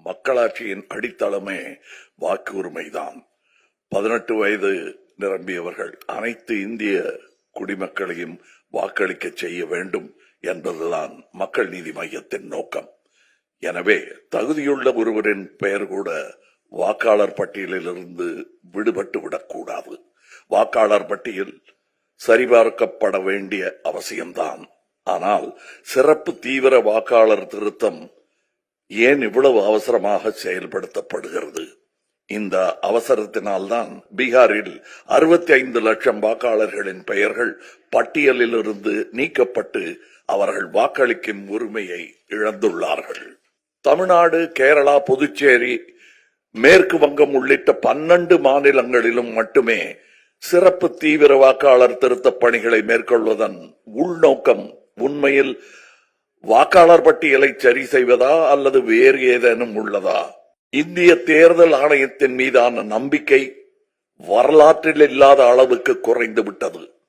மக்களாட்சியின் அடித்தளமே வாக்கு உரிமைதான். 18 வயது நிரம்பியவர்கள் அனைத்து இந்திய குடிமக்களையும் வாக்களிக்க செய்ய வேண்டும் என்பதுதான் மக்கள் நீதி மையத்தின் நோக்கம். எனவே தகுதியுள்ள ஒருவரின் பெயர் கூட வாக்காளர் பட்டியலிலிருந்து விடுபட்டு விடக்கூடாது. வாக்காளர் பட்டியல் சரிபார்க்கப்பட வேண்டிய அவசியம்தான். ஆனால் சிறப்பு தீவிர வாக்காளர் திருத்தம் ஏன் இவ்வளவு அவசரமாக செயல்படுத்தப்படுகிறது? இந்த அவசரத்தினால்தான் பீகாரில் 65 லட்சம் வாக்காளர்களின் பெயர்கள் பட்டியலில் இருந்து நீக்கப்பட்டு அவர்கள் வாக்களிக்கும் உரிமையை இழந்துள்ளார்கள். தமிழ்நாடு, கேரளா, புதுச்சேரி, மேற்கு வங்கம் உள்ளிட்ட 12 மாநிலங்களிலும் மட்டுமே சிறப்பு தீவிர வாக்காளர் திருத்தப் பணிகளை மேற்கொள்வதன் உள்நோக்கம் உண்மையில் வாக்காளர் பட்டியலை சரி செய்வதா அல்லது வேறு ஏதேனும் உள்ளதா? இந்திய தேர்தல் ஆணையத்தின் மீதான நம்பிக்கை வரலாற்றில் இல்லாத அளவுக்கு குறைந்து விட்டது.